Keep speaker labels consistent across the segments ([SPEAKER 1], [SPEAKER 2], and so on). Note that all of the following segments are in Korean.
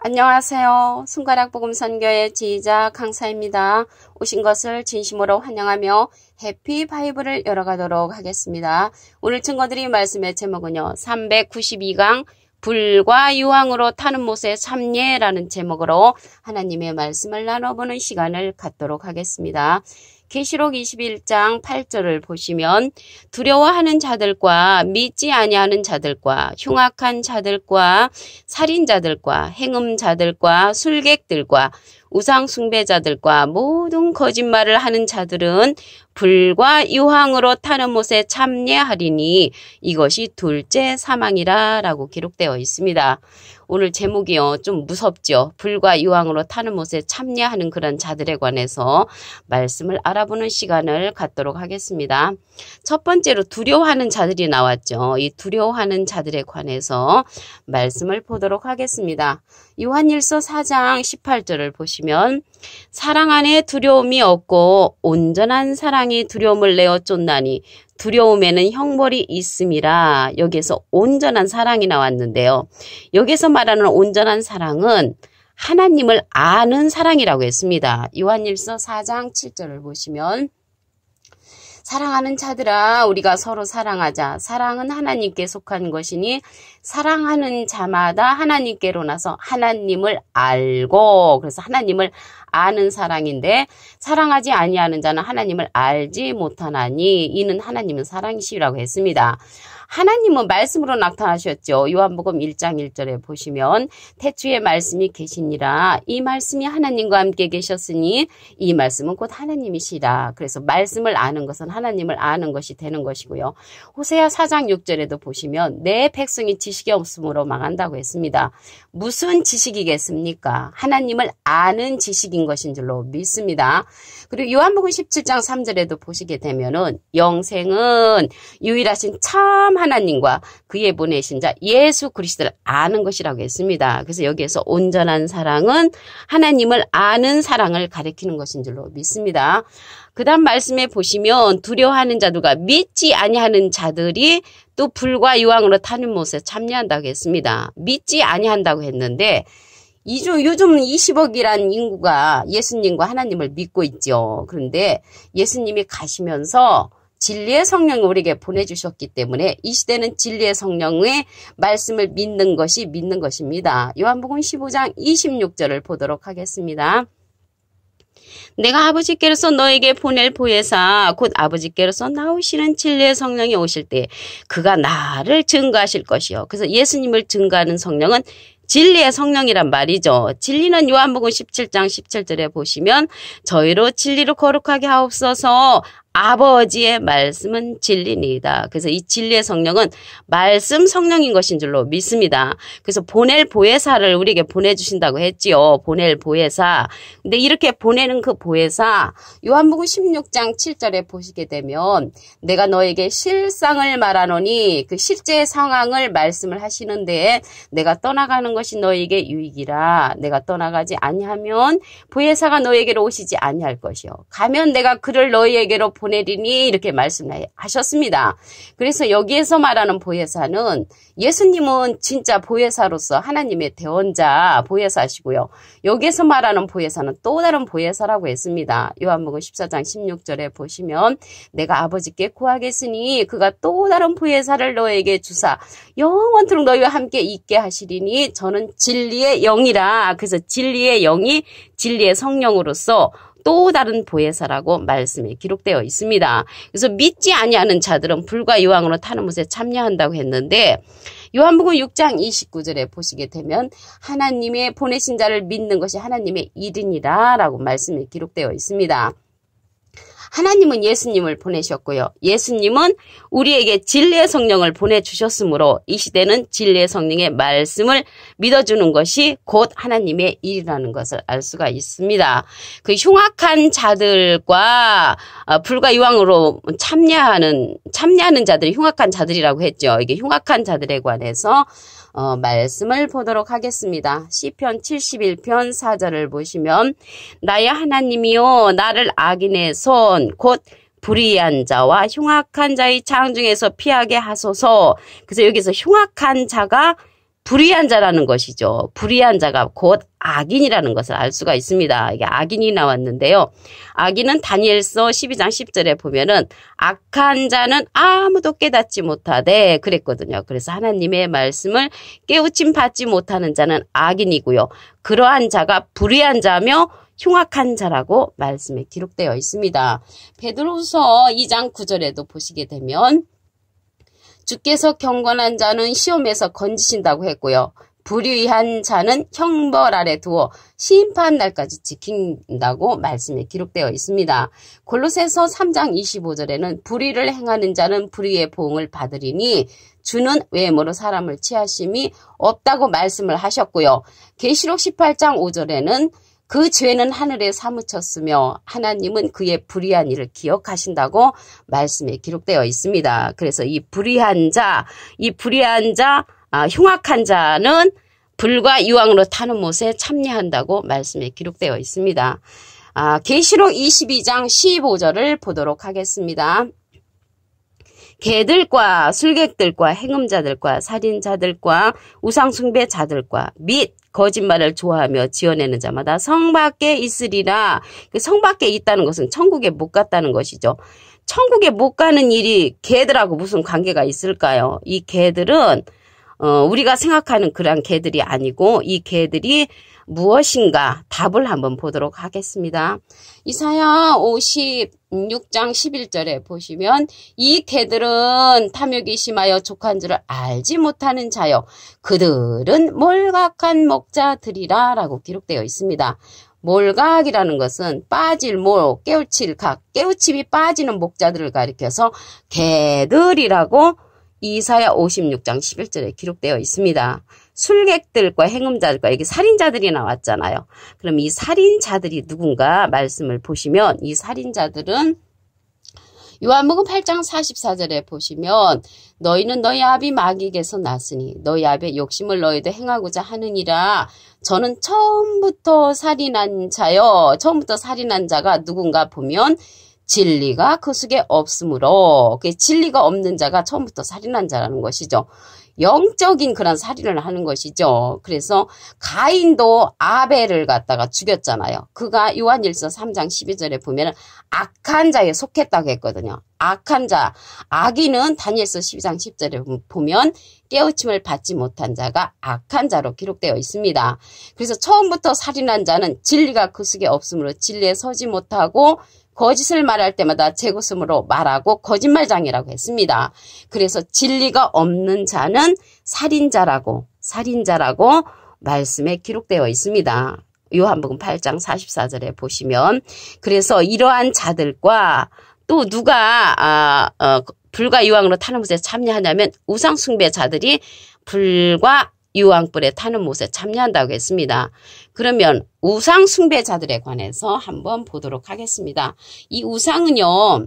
[SPEAKER 1] 안녕하세요. 손가락 복음 선교의 지휘자 강사입니다. 오신 것을 진심으로 환영하며 해피 바이블을 열어가도록 하겠습니다. 오늘 증거드린 말씀의 제목은요. 392강 불과 유황으로 타는 못의 참예라는 제목으로 하나님의 말씀을 나눠보는 시간을 갖도록 하겠습니다. 계시록 21장 8절을 보시면 두려워하는 자들과 믿지 아니하는 자들과 흉악한 자들과 살인자들과 행음자들과 술객들과 우상숭배자들과 모든 거짓말을 하는 자들은 불과 유황으로 타는 못에 참예하리니 이것이 둘째 사망이라 라고 기록되어 있습니다. 오늘 제목이요. 좀 무섭죠. 불과 유황으로 타는 못에 참여하는 그런 자들에 관해서 말씀을 알아보는 시간을 갖도록 하겠습니다. 첫 번째로 두려워하는 자들이 나왔죠. 이 두려워하는 자들에 관해서 말씀을 보도록 하겠습니다. 요한일서 4장 18절을 보시면 사랑 안에 두려움이 없고 온전한 사랑이 두려움을 내어 쫓나니 두려움에는 형벌이 있음이라. 여기에서 온전한 사랑이 나왔는데요. 여기서 말하는 온전한 사랑은 하나님을 아는 사랑이라고 했습니다. 요한일서 4장 7절을 보시면 사랑하는 자들아 우리가 서로 사랑하자. 사랑은 하나님께 속한 것이니 사랑하는 자마다 하나님께로 나서 하나님을 알고, 그래서 하나님을 아는 사랑인데 사랑하지 아니하는 자는 하나님을 알지 못하나니 이는 하나님은 사랑이시라고 했습니다. 하나님은 말씀으로 나타나셨죠. 요한복음 1장 1절에 보시면 태초에 말씀이 계시니라. 이 말씀이 하나님과 함께 계셨으니 이 말씀은 곧 하나님이시라. 그래서 말씀을 아는 것은 하나님을 아는 것이 되는 것이고요. 호세아 4장 6절에도 보시면 내 백성이 지식이 없음으로 망한다고 했습니다. 무슨 지식이겠습니까? 하나님을 아는 지식인 것인 줄로 믿습니다. 그리고 요한복음 17장 3절에도 보시게 되면은 영생은 유일하신 참 하나님과 그의 보내신 자 예수 그리스도를 아는 것이라고 했습니다. 그래서 여기에서 온전한 사랑은 하나님을 아는 사랑을 가리키는 것인 줄로 믿습니다. 그 다음 말씀에 보시면 두려워하는 자들과 믿지 아니하는 자들이 또 불과 유황으로 타는 못에 참여한다고 했습니다. 믿지 아니한다고 했는데 요즘 20억이란 인구가 예수님과 하나님을 믿고 있죠. 그런데 예수님이 가시면서 진리의 성령을 우리에게 보내주셨기 때문에 이 시대는 진리의 성령의 말씀을 믿는 것입니다. 요한복음 15장 26절을 보도록 하겠습니다. 내가 아버지께로서 너에게 보낼 보혜사 곧 아버지께로서 나오시는 진리의 성령이 오실 때 그가 나를 증거하실 것이요. 그래서 예수님을 증거하는 성령은 진리의 성령이란 말이죠. 진리는 요한복음 17장 17절에 보시면 저희로 진리로 거룩하게 하옵소서. 아버지의 말씀은 진리니이다. 그래서 이 진리의 성령은 말씀 성령인 것인 줄로 믿습니다. 그래서 보낼 보혜사를 우리에게 보내주신다고 했지요. 보낼 보혜사. 근데 이렇게 보내는 그 보혜사 요한복음 16장 7절에 보시게 되면 내가 너에게 실상을 말하노니 그 실제 상황을 말씀을 하시는데 내가 떠나가는 것이 너에게 유익이라. 내가 떠나가지 아니하면 보혜사가 너에게로 오시지 아니할 것이요. 가면 내가 그를 너희에게로 보내리니 이렇게 말씀하셨습니다. 그래서 여기에서 말하는 보혜사는 예수님은 진짜 보혜사로서 하나님의 대원자 보혜사시고요. 여기에서 말하는 보혜사는 또 다른 보혜사라고 했습니다. 요한복음 14장 16절에 보시면 내가 아버지께 구하겠으니 그가 또 다른 보혜사를 너에게 주사 영원토록 너희와 함께 있게 하시리니 저는 진리의 영이라. 그래서 진리의 영이 진리의 성령으로서 또 다른 보혜사라고 말씀에 기록되어 있습니다. 그래서 믿지 아니하는 자들은 불과 유황으로 타는 못에 참여한다고 했는데 요한복음 6장 29절에 보시게 되면 하나님의 보내신 자를 믿는 것이 하나님의 일이니라 라고 말씀에 기록되어 있습니다. 하나님은 예수님을 보내셨고요. 예수님은 우리에게 진리의 성령을 보내주셨으므로 이 시대는 진리의 성령의 말씀을 믿어주는 것이 곧 하나님의 일이라는 것을 알 수가 있습니다. 그 흉악한 자들과 불과 유황으로 참여하는 자들이 흉악한 자들이라고 했죠. 이게 흉악한 자들에 관해서 말씀을 보도록 하겠습니다. 시편 71편 4절을 보시면 나의 하나님이여 나를 악인의 손 곧 불의한 자와 흉악한 자의 장중에서 피하게 하소서. 그래서 여기서 흉악한 자가 불의한 자라는 것이죠. 불의한 자가 곧 악인이라는 것을 알 수가 있습니다. 이게 악인이 나왔는데요. 악인은 다니엘서 12장 10절에 보면은 악한 자는 아무도 깨닫지 못하되 그랬거든요. 그래서 하나님의 말씀을 깨우침 받지 못하는 자는 악인이고요. 그러한 자가 불의한 자며 흉악한 자라고 말씀에 기록되어 있습니다. 베드로후서 2장 9절에도 보시게 되면 주께서 경건한 자는 시험에서 건지신다고 했고요. 불의한 자는 형벌 아래 두어 심판 날까지 지킨다고 말씀에 기록되어 있습니다. 골로새서 3장 25절에는 불의를 행하는 자는 불의의 보응을 받으리니 주는 외모로 사람을 취하심이 없다고 말씀을 하셨고요. 계시록 18장 5절에는 그 죄는 하늘에 사무쳤으며 하나님은 그의 불의한 일을 기억하신다고 말씀에 기록되어 있습니다. 그래서 이 불의한 자, 흉악한 자는 불과 유황으로 타는 못에 참여한다고 말씀에 기록되어 있습니다. 계시록 22장 15절을 보도록 하겠습니다. 개들과 술객들과 행음자들과 살인자들과 우상숭배자들과 및 거짓말을 좋아하며 지어내는 자마다 성 밖에 있으리라. 성 밖에 있다는 것은 천국에 못 갔다는 것이죠. 천국에 못 가는 일이 개들하고 무슨 관계가 있을까요? 이 개들은 우리가 생각하는 그런 개들이 아니고 이 개들이 무엇인가 답을 한번 보도록 하겠습니다. 이사야 56장 11절에 보시면 이 개들은 탐욕이 심하여 족한 줄을 알지 못하는 자요. 그들은 몰각한 목자들이라 라고 기록되어 있습니다. 몰각이라는 것은 빠질 몰, 깨우칠 각, 깨우침이 빠지는 목자들을 가리켜서 개들이라고 이사야 56장 11절에 기록되어 있습니다. 술객들과 행음자들과 여기 살인자들이 나왔잖아요. 그럼 이 살인자들이 누군가 말씀을 보시면 이 살인자들은 요한복음 8장 44절에 보시면 너희는 너희 아비 마귀에게서 났으니 너희 아비의 욕심을 너희도 행하고자 하느니라. 저는 처음부터 살인한 자요. 처음부터 살인한 자가 누군가 보면 진리가 그 속에 없으므로 그 진리가 없는 자가 처음부터 살인한 자라는 것이죠. 영적인 그런 살인을 하는 것이죠. 그래서 가인도 아벨을 갖다가 죽였잖아요. 그가 요한일서 3장 12절에 보면 악한 자에 속했다고 했거든요. 악한 자, 악인은 다니엘서 12장 10절에 보면 깨우침을 받지 못한 자가 악한 자로 기록되어 있습니다. 그래서 처음부터 살인한 자는 진리가 그 속에 없으므로 진리에 서지 못하고 거짓을 말할 때마다 제구심으로 말하고 거짓말장이라고 했습니다. 그래서 진리가 없는 자는 살인자라고 말씀에 기록되어 있습니다. 요한복음 8장 44절에 보시면 그래서 이러한 자들과 또 누가 불과 유황으로 타는 못에 참여하냐면 우상숭배자들이 불과 유황불에 타는 못에 참여한다고 했습니다. 그러면 우상숭배자들에 관해서 한번 보도록 하겠습니다. 이 우상은요.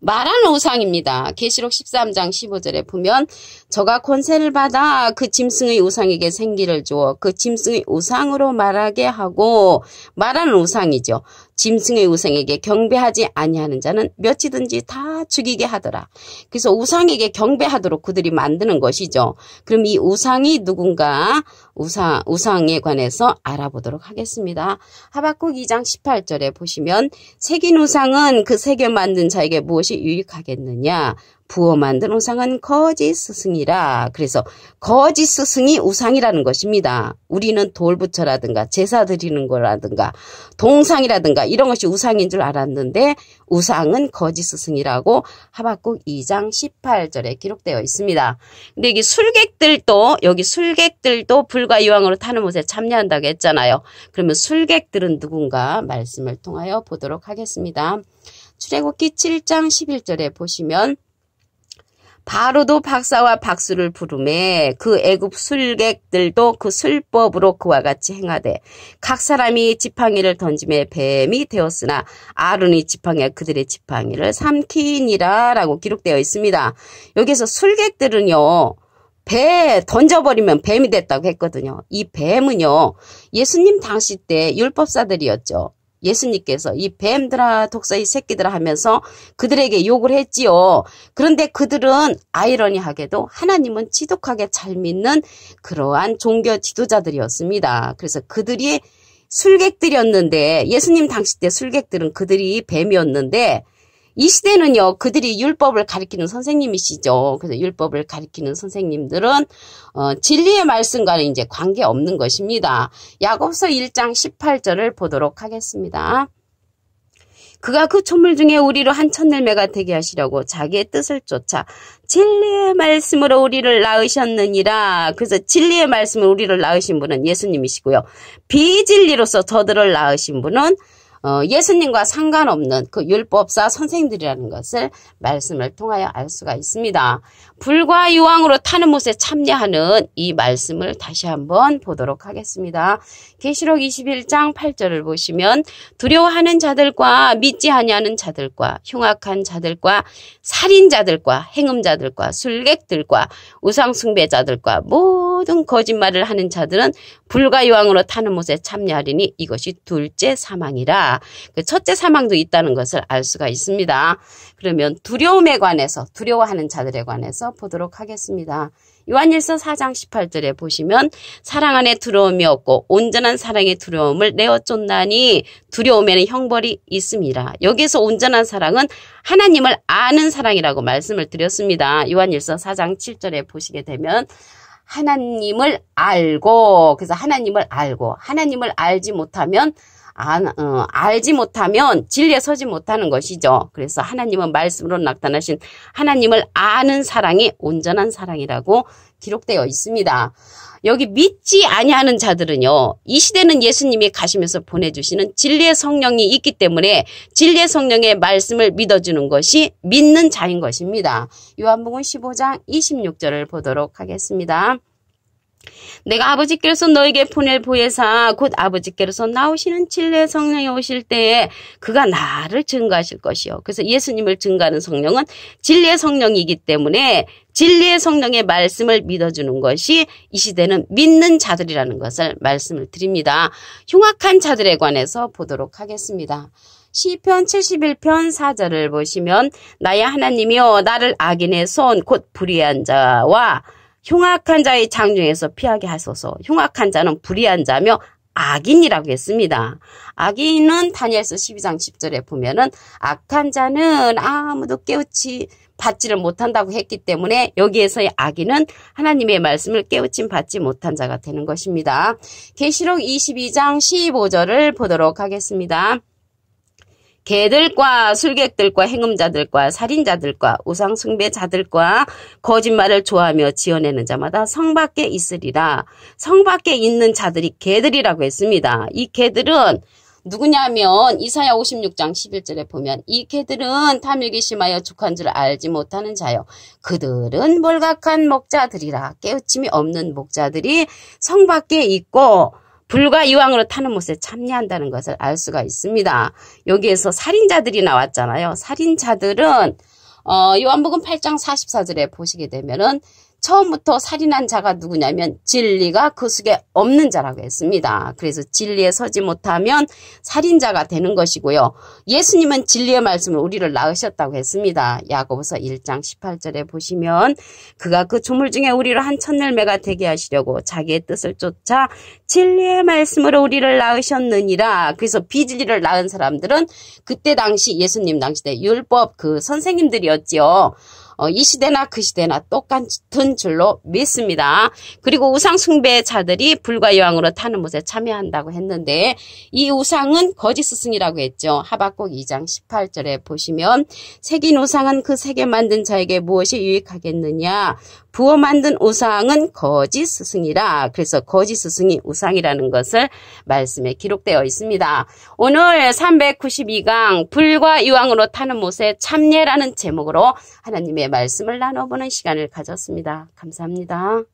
[SPEAKER 1] 말하는 우상입니다. 계시록 13장 15절에 보면 저가 권세를 받아 그 짐승의 우상에게 생기를 주어 그 짐승의 우상으로 말하게 하고 말하는 우상이죠. 짐승의 우상에게 경배하지 아니하는 자는 몇이든지 다 죽이게 하더라. 그래서 우상에게 경배하도록 그들이 만드는 것이죠. 그럼 이 우상이 누군가 우상에 관해서 알아보도록 하겠습니다. 하박국 2장 18절에 보시면 새긴 우상은 그 새겨 만든 자에게 무엇이 유익하겠느냐. 부어 만든 우상은 거짓 스승이라. 그래서 거짓 스승이 우상이라는 것입니다. 우리는 돌부처라든가 제사 드리는 거라든가 동상이라든가 이런 것이 우상인 줄 알았는데 우상은 거짓 스승이라고 하박국 2장 18절에 기록되어 있습니다. 근데 여기 술객들도 불과 유황으로 타는 못에 참여한다고 했잖아요. 그러면 술객들은 누군가 말씀을 통하여 보도록 하겠습니다. 출애굽기 7장 11절에 보시면 바로도 박사와 박수를 부르매 그 애굽 술객들도 그 술법으로 그와 같이 행하되 각 사람이 지팡이를 던짐에 뱀이 되었으나 아론이 지팡이와 그들의 지팡이를 삼키니라 라고 기록되어 있습니다. 여기서 술객들은요. 배 던져버리면 뱀이 됐다고 했거든요. 이 뱀은요. 예수님 당시 때 율법사들이었죠. 예수님께서 이 뱀들아 독사의 새끼들아 하면서 그들에게 욕을 했지요. 그런데 그들은 아이러니하게도 하나님은 지독하게 잘 믿는 그러한 종교 지도자들이었습니다. 그래서 그들이 술객들이었는데 예수님 당시 때 술객들은 그들이 뱀이었는데 이 시대는요, 그들이 율법을 가리키는 선생님이시죠. 그래서 율법을 가리키는 선생님들은 진리의 말씀과는 이제 관계없는 것입니다. 야고보서 1장 18절을 보도록 하겠습니다. 그가 그 초물 중에 우리로 한 첫열매가 되게 하시려고 자기의 뜻을 쫓아 진리의 말씀으로 우리를 낳으셨느니라. 그래서 진리의 말씀으로 우리를 낳으신 분은 예수님이시고요. 비진리로서 저들을 낳으신 분은 예수님과 상관없는 그 율법사 선생들이라는 것을 말씀을 통하여 알 수가 있습니다. 불과 유황으로 타는 못에 참여하는 이 말씀을 다시 한번 보도록 하겠습니다. 계시록 21장 8절을 보시면 두려워하는 자들과 믿지 아니하는 자들과 흉악한 자들과 살인자들과 행음자들과 술객들과 우상숭배자들과 모든 거짓말을 하는 자들은 불과 유황으로 타는 못에 참여하리니 이것이 둘째 사망이라. 그 첫째 사망도 있다는 것을 알 수가 있습니다. 그러면 두려움에 관해서 두려워하는 자들에 관해서 보도록 하겠습니다. 요한일서 4장 18절에 보시면 사랑 안에 두려움이 없고 온전한 사랑의 두려움을 내어 쫓나니 두려움에는 형벌이 있습니다. 여기서 온전한 사랑은 하나님을 아는 사랑이라고 말씀을 드렸습니다. 요한일서 4장 7절에 보시게 되면 하나님을 알고, 그래서 하나님을 알지 못하면 알지 못하면 진리에 서지 못하는 것이죠. 그래서 하나님은 말씀으로 나타나신 하나님을 아는 사랑이 온전한 사랑이라고 기록되어 있습니다. 여기 믿지 아니하는 자들은요, 이 시대는 예수님이 가시면서 보내주시는 진리의 성령이 있기 때문에 진리의 성령의 말씀을 믿어주는 것이 믿는 자인 것입니다. 요한복음 15장 26절을 보도록 하겠습니다. 내가 아버지께로서 너에게 보낼 보혜사 곧 아버지께로서 나오시는 진리의 성령이 오실 때에 그가 나를 증거하실 것이요. 그래서 예수님을 증거하는 성령은 진리의 성령이기 때문에 진리의 성령의 말씀을 믿어주는 것이 이 시대는 믿는 자들이라는 것을 말씀을 드립니다. 흉악한 자들에 관해서 보도록 하겠습니다. 시편 71편 4절을 보시면 나의 하나님이여 나를 악인의 손 곧 불의한 자와 흉악한 자의 장중에서 피하게 하소서. 흉악한 자는 불의한 자며 악인이라고 했습니다. 악인은 다니엘서 12장 10절에 보면은 악한 자는 아무도 깨우치 받지를 못한다고 했기 때문에 여기에서의 악인은 하나님의 말씀을 깨우침 받지 못한 자가 되는 것입니다. 계시록 22장 15절을 보도록 하겠습니다. 개들과 술객들과 행음자들과 살인자들과 우상숭배자들과 거짓말을 좋아하며 지어내는 자마다 성 밖에 있으리라. 성 밖에 있는 자들이 개들이라고 했습니다. 이 개들은 누구냐면 이사야 56장 11절에 보면 이 개들은 탐욕이 심하여 죽한 줄 알지 못하는 자요. 그들은 몰각한 목자들이라. 깨우침이 없는 목자들이 성 밖에 있고 불과 유황으로 타는 못에 참여한다는 것을 알 수가 있습니다. 여기에서 살인자들이 나왔잖아요. 살인자들은 요한복음 8장 44절에 보시게 되면은 처음부터 살인한 자가 누구냐면 진리가 그 속에 없는 자라고 했습니다. 그래서 진리에 서지 못하면 살인자가 되는 것이고요. 예수님은 진리의 말씀을 우리를 낳으셨다고 했습니다. 야고보서 1장 18절에 보시면 그가 그 조물 중에 우리를 한 첫열매가 되게 하시려고 자기의 뜻을 쫓아 진리의 말씀으로 우리를 낳으셨느니라. 그래서 비진리를 낳은 사람들은 그때 당시 예수님 당시 때 율법 그 선생님들이었지요. 이 시대나 그 시대나 똑같은 줄로 믿습니다. 그리고 우상숭배자들이 불과 유황으로 타는 못에 참여한다고 했는데 이 우상은 거짓 스승이라고 했죠. 하박국 2장 18절에 보시면 새긴 우상은 그 새겨 만든 자에게 무엇이 유익하겠느냐. 부어 만든 우상은 거짓 스승이라. 그래서 거짓 스승이 우상이라는 것을 말씀에 기록되어 있습니다. 오늘 392강 불과 유황으로 타는 못에 참례라는 제목으로 하나님의 말씀을 나눠보는 시간을 가졌습니다. 감사합니다.